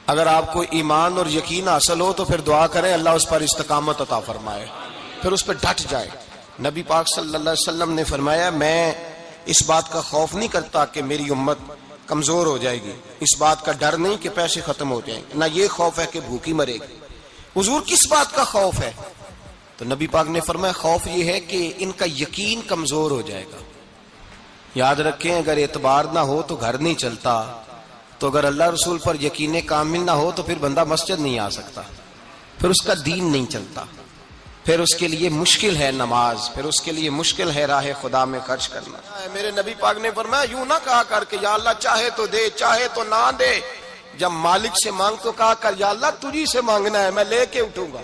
اگر آپ کو ایمان اور یقین حاصل ہو تو پھر دعا کریں اللہ اس پر استقامت عطا فرمائے، پھر اس پہ ڈٹ جائے۔ نبی پاک صلی اللہ علیہ وسلم نے فرمایا میں اس بات کا خوف نہیں کرتا کہ میری امت کمزور ہو جائے گی، اس بات کا ڈر نہیں کہ پیسے ختم ہو جائیں گے، نہ یہ خوف ہے کہ بھوکی مرے گی۔ حضور کس بات کا خوف ہے؟ تو نبی پاک نے فرمایا خوف یہ ہے کہ ان کا یقین کمزور ہو جائے گا۔ یاد رکھیں اگر اعتبار نہ ہو تو گھر نہیں چلتا، تو اگر اللہ رسول پر یقین کامل نہ ہو تو پھر بندہ مسجد نہیں آ سکتا، پھر اس کا دین نہیں چلتا، پھر اس کے لیے مشکل ہے نماز، پھر اس کے لیے مشکل ہے راہ خدا میں خرچ کرنا۔ میرے نبی پاک نے فرمایا یوں نہ کہا کر کہ یا اللہ چاہے تو دے چاہے تو نہ دے، جب مالک سے مانگ تو کہا کر یا اللہ تجھی سے مانگنا ہے، میں لے کے اٹھوں گا،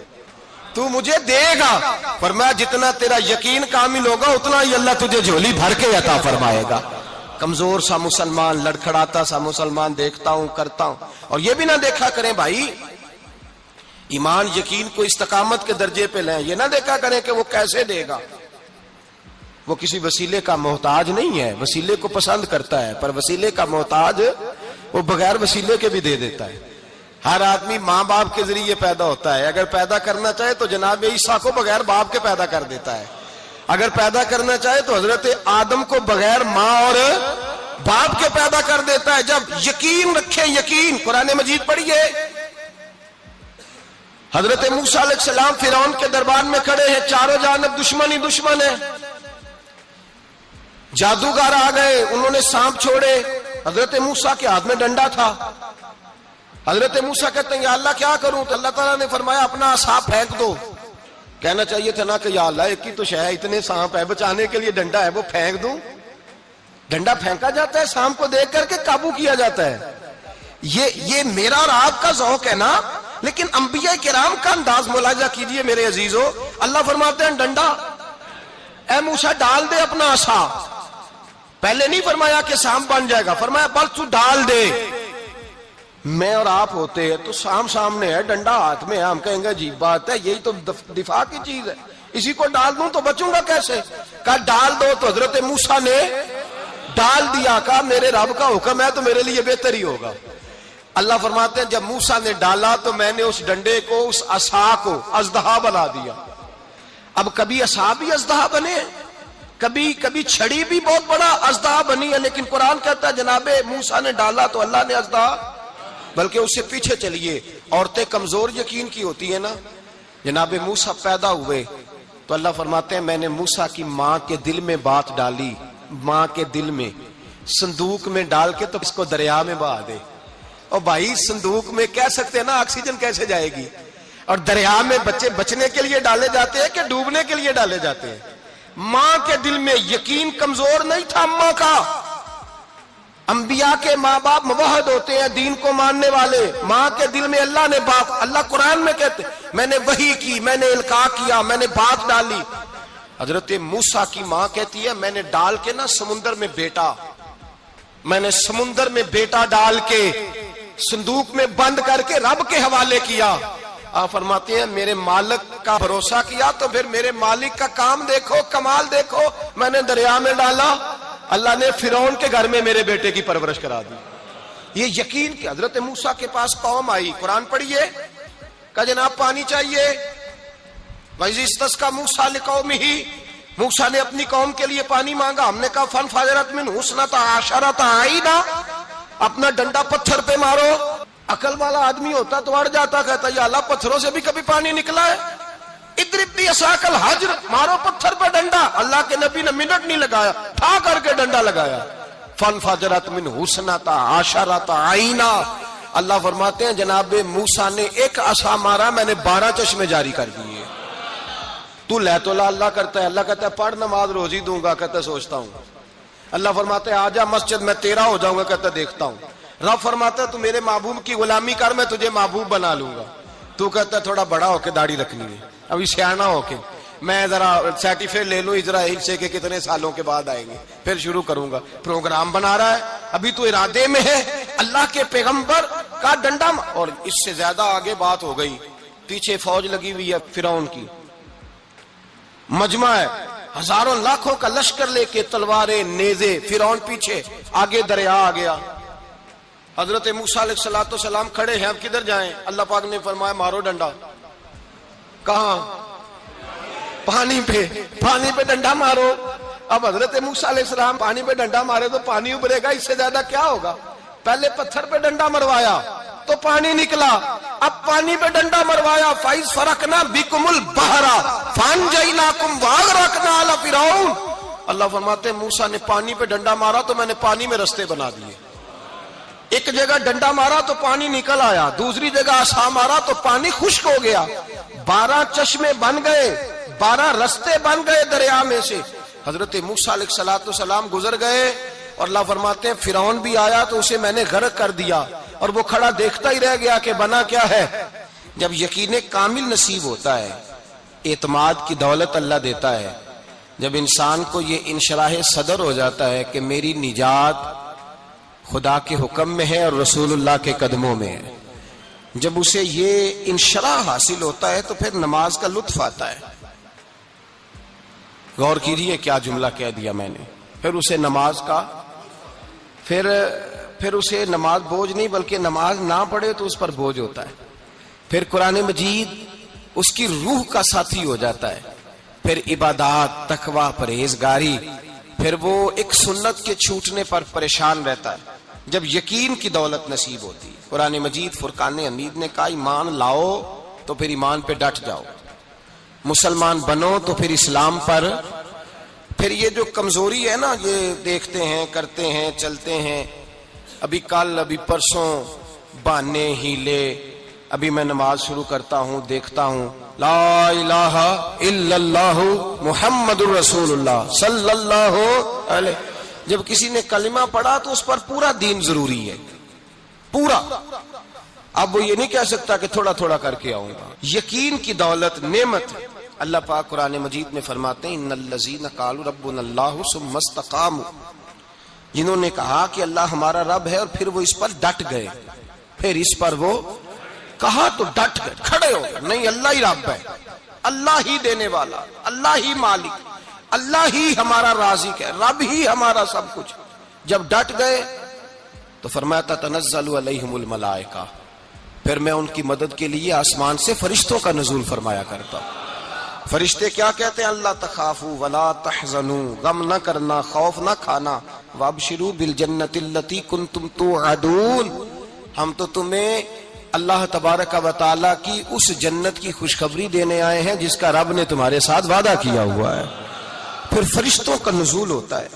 تو مجھے دے گا۔ فرمایا جتنا تیرا یقین کامل ہوگا اتنا ہی اللہ تجھے جھولی بھر کے عطا فرمائے گا۔ کمزور سا مسلمان، لڑکھڑاتا سا مسلمان دیکھتا ہوں کرتا ہوں، اور یہ بھی نہ دیکھا کریں بھائی ایمان یقین کو استقامت کے درجے پہ لیں، یہ نہ دیکھا کریں کہ وہ کیسے دے گا، وہ کسی وسیلے کا محتاج نہیں ہے، وسیلے کو پسند کرتا ہے پر وسیلے کا محتاج وہ بغیر وسیلے کے بھی دے دیتا ہے۔ ہر آدمی ماں باپ کے ذریعے پیدا ہوتا ہے، اگر پیدا کرنا چاہے تو جناب عیسیٰ کو بغیر باپ کے پیدا کر دیتا ہے، اگر پیدا کرنا چاہے تو حضرت آدم کو بغیر ماں اور باپ کے پیدا کر دیتا ہے۔ جب یقین رکھیں، یقین، قرآن مجید پڑھیے، حضرت موسیٰ علیہ السلام فرعون کے دربار میں کھڑے ہیں، چاروں جانب دشمن ہی دشمن ہے، جادوگر آ گئے، انہوں نے سانپ چھوڑے، حضرت موسیٰ کے ہاتھ میں ڈنڈا تھا۔ حضرت موسیٰ کہتے ہیں یا اللہ کیا کروں؟ تو اللہ تعالیٰ نے فرمایا اپنا عصا پھینک دو۔ کہنا چاہیے تھا نا کہ یا اللہ ایک ہی تو شے ہے، اتنے سانپ ہے، بچانے کے لیے ڈنڈا ہے وہ پھینک دوں؟ ڈنڈا پھینکا جاتا ہے، سانپ کو دیکھ کر کے قابو کیا جاتا ہے۔ یہ میرا اور آپ کا ذوق ہے نا، لیکن انبیاء کرام کا انداز ملاحظہ کیجئے میرے عزیزو۔ اللہ فرماتے ہیں ڈنڈا، اے موسیٰ ڈال دے اپنا عصا۔ پہلے نہیں فرمایا کہ سانپ بن جائے گا، فرمایا بس تو ڈال دے۔ میں اور آپ ہوتے ہیں تو سام سامنے ہے، ڈنڈا ہاتھ میں ہے، ہم کہیں گے عجیب بات ہے، یہی تو دفاع کی چیز ہے، اسی کو ڈال دوں تو بچوں گا کیسے؟ کہا ڈال دو، تو حضرت موسیٰ نے ڈال دیا، کہا میرے رب کا حکم ہے تو میرے لیے بہتر ہی ہوگا۔ اللہ فرماتے ہیں جب موسیٰ نے ڈالا تو میں نے اس ڈنڈے کو، اس عصا کو اژدہا بنا دیا۔ اب کبھی عصا بھی اژدہا بنے، کبھی چھڑی بھی بہت بڑا اژدہا بنی ہے، لیکن قرآن کہتا ہے جناب موسیٰ نے ڈالا تو اللہ نے اژدہا، بلکہ اس سے پیچھے چلیے، عورتیں کمزور یقین کی ہوتی ہیں نا۔ جناب موسیٰ پیدا ہوئے تو اللہ فرماتے ہیں میں نے موسیٰ کی ماں کے دل میں بات ڈالی، ماں کے دل میں، صندوق میں ڈال کے تو اس کو دریا میں بہا دے۔ اور بھائی صندوق میں کہہ سکتے ہیں نا آکسیجن کیسے جائے گی، اور دریا میں بچے بچنے کے لیے ڈالے جاتے ہیں کہ ڈوبنے کے لیے ڈالے جاتے ہیں؟ ماں کے دل میں یقین کمزور نہیں تھا اماں کا۔ انبیاء کے ماں باپ موحد ہوتے ہیں، دین کو ماننے والے، ماں کے دل میں اللہ نے بات، اللہ قرآن میں کہتے میں نے وحی کی، میں نے القاء کیا، میں نے بات ڈالی۔ حضرت موسیٰ کی ماں کہتی ہے میں نے ڈال کے نا سمندر میں بیٹا، میں نے سمندر میں بیٹا ڈال کے صندوق میں بند کر کے رب کے حوالے کیا۔ آپ فرماتے ہیں میرے مالک کا بھروسہ کیا تو پھر میرے مالک کا کام دیکھو، کمال دیکھو، میں نے دریا میں ڈالا، اللہ نے فرعون کے گھر میں میرے بیٹے کی پرورش کرا دی۔ یہ یقین کہ حضرت موسیٰ کے پاس قوم آئی، قرآن پڑھیے، کہا جناب پانی چاہیے، وَإِذِ اسْتَسْقَىٰ مُوسَىٰ لِقَوْمِهِ، موسیٰ نے اپنی قوم کے لیے پانی مانگا، ہم نے کہا فَانْفَجَرَتْ مِنْهُ اثْنَتَا عَشَرَةَ عَيْنًا، اپنا ڈنڈا پتھر پہ مارو۔ عقل والا آدمی ہوتا تو اڑ جاتا، کہتا یا اللہ پتھروں سے بھی کبھی پانی نکلا ہے؟ اضرب بعصاک الحجر، مارو پتھر پہ ڈنڈا۔ اللہ کے نبی نے منٹ نہیں لگایا، ٹھا کر کے ڈنڈا لگایا، فَانْفَجَرَتْ مِنْهُ اثْنَتَا عَشَرَةَ عَيْنًا۔ اللہ فرماتے ہیں جناب موسیٰ نے ایک عصا مارا، میں نے 12 چشمے جاری کر دیے۔ تو لے تو لا اللہ کرتا ہے، اللہ کہتا ہے پڑھ نماز روزی دوں گا، کہتا ہے سوچتا ہوں۔ اللہ فرماتے ہیں آجا مسجد میں تیرا ہو جاؤں گا، کہتا ہے دیکھتا ہوں۔ رب فرماتا ہے تو میرے محبوب کی غلامی کر، میں تجھے محبوب بنا لوں گا۔ تو کہتا ہے تھوڑا بڑا ہو کے داڑھی رکھنی ہے، ابھی سیانا ہو کے میں ذرا سرٹیفکیٹ لے لوں اسرائیل سے کہ کتنے سالوں کے بعد آئیں گے، پھر شروع کروں گا۔ پروگرام بنا رہا ہے، ابھی تو ارادے میں ہے۔ اللہ کے پیغمبر کا ڈنڈا، اور اس سے زیادہ آگے بات ہو گئی، پیچھے فوج لگی ہوئی ہے فرعون کی، مجمع ہے، ہزاروں لاکھوں کا لشکر لے کے، تلواریں نیزے، فرعون پیچھے، آگے دریا آ گیا۔ حضرت موسیٰ علیہ السلام کھڑے ہیں، اب کدھر جائیں؟ اللہ پاک نے فرمایا مارو ڈنڈا۔ کہاں؟ پانی پہ ڈنڈا مارو۔ اب حضرت موسیٰ علیہ السلام پانی پہ ڈنڈا مارے تو پانی ابھرے گا، اس سے زیادہ کیا ہوگا؟ پہلے پتھر پہ ڈنڈا مروایا تو پانی نکلا، اب پانی پہ ڈنڈا مروایا، فَإِذْ فَرَقْنَا بِكُمُ الْبَحْرَ فَأَنْجَيْنَاكُمْ وَأَغْرَقْنَا آلَ فِرْعَوْنَ۔ اللہ فرماتے ہیں موسیٰ نے پانی پہ ڈنڈا مارا تو میں نے پانی میں رستے بنا دیے۔ ایک جگہ ڈنڈا مارا تو پانی نکل آیا، دوسری جگہ عصا مارا تو پانی خشک ہو گیا، 12 چشمے بن گئے، 12 رستے بن گئے دریا میں سے۔ حضرت موسیٰ علیہ السلام گزر گئے اور اللہ فرماتے ہیں فرعون بھی آیا تو اسے میں نے غرق کر دیا، اور وہ کھڑا دیکھتا ہی رہ گیا کہ بنا کیا ہے۔ جب یقین کامل نصیب ہوتا ہے، اعتماد کی دولت اللہ دیتا ہے، جب انسان کو یہ انشراح صدر ہو جاتا ہے کہ میری نجات خدا کے حکم میں ہے اور رسول اللہ کے قدموں میں ہے، جب اسے یہ انشراح حاصل ہوتا ہے تو پھر نماز کا لطف آتا ہے۔ غور کیجیے کیا جملہ کہہ دیا میں نے، پھر اسے نماز کا پھر اسے نماز بوجھ نہیں بلکہ نماز نہ پڑھے تو اس پر بوجھ ہوتا ہے، پھر قرآن مجید اس کی روح کا ساتھی ہو جاتا ہے، پھر عبادات، تقوی، پرہیزگاری، پھر وہ ایک سنت کے چھوٹنے پر پریشان رہتا ہے جب یقین کی دولت نصیب ہوتی ہے۔ قرآن مجید فرقان حمید نے کہا ایمان لاؤ تو پھر ایمان پہ ڈٹ جاؤ، مسلمان بنو تو پھر اسلام پر۔ پھر یہ جو کمزوری ہے نا، یہ دیکھتے ہیں، کرتے ہیں، چلتے ہیں، ابھی کل ابھی پرسوں بہانے ہیلے، ابھی میں نماز شروع کرتا ہوں دیکھتا ہوں لا الہ الا اللہ محمد الرسول اللہ صلی اللہ علیہ، جب کسی نے کلمہ پڑھا تو اس پر پورا دین ضروری ہے، پورا۔ اب وہ یہ نہیں کہہ سکتا کہ تھوڑا تھوڑا کر کے آؤں گا۔ یقین کی دولت نعمت ہے۔ اللہ پاک قرآن مجید میں فرماتے ہیں ان الذین قالوا ربنا اللہ ثم استقاموا، جنہوں نے کہا کہ اللہ ہمارا رب ہے اور پھر وہ اس پر ڈٹ گئے، پھر اس پر وہ کہا تو ڈٹ گئے، کھڑے ہو گئے، نہیں اللہ ہی رب ہے، اللہ ہی دینے والا، اللہ ہی مالک، اللہ ہی ہمارا رازق ہے، رب ہی ہمارا سب کچھ۔ جب ڈٹ گئے تو فرمایا تتنزل علیہم الملائکہ، پھر میں ان کی مدد کے لیے آسمان سے فرشتوں کا نزول فرمایا کرتا ہوں۔ فرشتے کیا کہتے ہیں؟ اللہ تخافوا ولا تحزنوا، غم نہ کرنا، خوف نہ کھانا، وابشروا بالجنۃ التی کنتم توعدون، ہم تو تمہیں اللہ تبارک و تعالی کی اس جنت کی خوشخبری دینے آئے ہیں جس کا رب نے تمہارے ساتھ وعدہ کیا ہوا ہے۔ پھر فرشتوں کا نزول ہوتا ہے،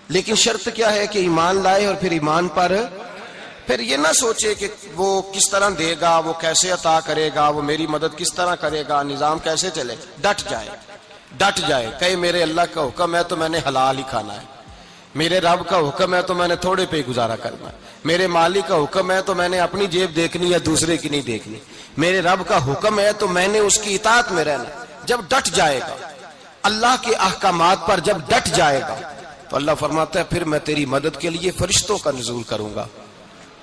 لیکن شرط کیا ہے کہ ایمان لائے، اور پھر ایمان پر پھر یہ نہ سوچے کہ وہ کس طرح دے گا، وہ کیسے عطا کرے گا، وہ میری مدد کس طرح کرے گا، نظام کیسے چلے، ڈٹ جائے، کہے میرے اللہ کا حکم ہے تو میں نے حلال ہی کھانا ہے، میرے رب کا حکم ہے تو میں نے تھوڑے پہ گزارا کرنا ہے، میرے مالک کا حکم ہے تو میں نے اپنی جیب دیکھنی یا دوسرے کی نہیں دیکھنی، میرے رب کا حکم ہے تو میں نے اس کی اطاعت میں رہنا۔ جب ڈٹ جائے گا اللہ کے احکامات پر، جب ڈٹ جائے گا تو اللہ فرماتا ہے پھر میں تیری مدد کے لیے فرشتوں کا نزول کروں گا۔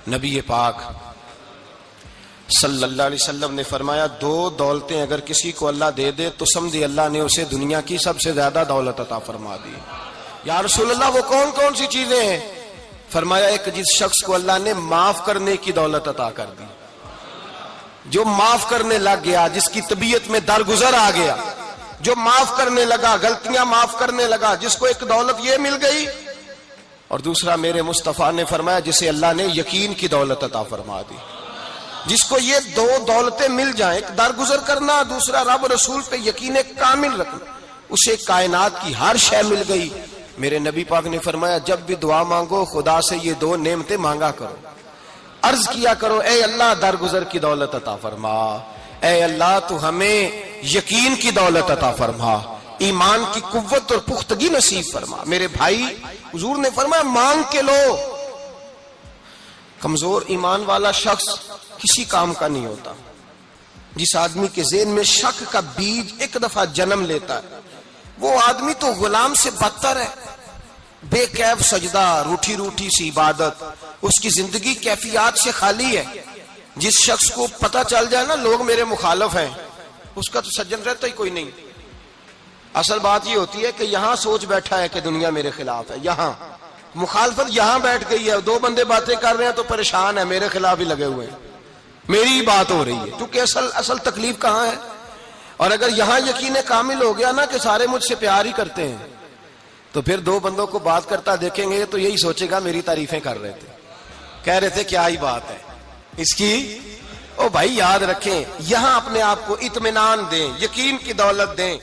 نبی پاک صلی اللہ علیہ وسلم نے فرمایا 2 دولتیں اگر کسی کو اللہ دے دے تو سمجھے اللہ نے اسے دنیا کی سب سے زیادہ دولت عطا فرما دی۔ یا رسول اللہ وہ کون کون سی چیزیں ہیں؟ فرمایا ایک جس شخص کو اللہ نے معاف کرنے کی دولت عطا کر دی، جو معاف کرنے لگ گیا، جس کی طبیعت میں درگزر آ گیا، جو معاف کرنے لگا، غلطیاں معاف کرنے لگا، جس کو ایک دولت یہ مل گئی۔ اور دوسرا میرے مصطفیٰ نے فرمایا جسے اللہ نے یقین کی دولت عطا فرما دی، جس کو یہ 2 دولتیں مل جائیں، ایک درگزر کرنا، دوسرا رب رسول پہ یقین کامل رکھنا، اسے کائنات کی ہر شے مل گئی۔ میرے نبی پاک نے فرمایا جب بھی دعا مانگو خدا سے یہ 2 نعمتیں مانگا کرو، عرض کیا کرو اے اللہ درگزر کی دولت عطا فرما، اے اللہ تو ہمیں یقین کی دولت عطا فرما، ایمان کی قوت اور پختگی نصیب فرما۔ میرے بھائی حضور نے فرمایا مانگ کے لو۔ کمزور ایمان والا شخص کسی کام کا نہیں ہوتا۔ جس آدمی کے ذہن میں شک کا بیج ایک دفعہ جنم لیتا ہے وہ آدمی تو غلام سے بدتر ہے۔ بے کیف سجدہ، روٹھی روٹھی سی عبادت، اس کی زندگی کیفیات سے خالی ہے۔ جس شخص کو پتہ چل جائے نا لوگ میرے مخالف ہیں، اس کا تو سجن رہتا ہی کوئی نہیں۔ اصل بات یہ ہوتی ہے کہ یہاں سوچ بیٹھا ہے کہ دنیا میرے خلاف ہے، یہاں مخالفت یہاں بیٹھ گئی ہے، دو بندے باتیں کر رہے ہیں تو پریشان ہے، میرے خلاف ہی لگے ہوئے ہیں، میری ہی بات ہو رہی ہے، کیونکہ اصل تکلیف کہاں ہے؟ اور اگر یہاں یقین کامل ہو گیا نا کہ سارے مجھ سے پیار ہی کرتے ہیں، تو پھر دو بندوں کو بات کرتا دیکھیں گے تو یہی سوچے گا میری تعریفیں کر رہے تھے، کہہ رہے تھے کیا ہی بات ہے اس کی۔ او بھائی یاد رکھیں، یہاں اپنے آپ کو اطمینان دیں، یقین کی دولت دیں۔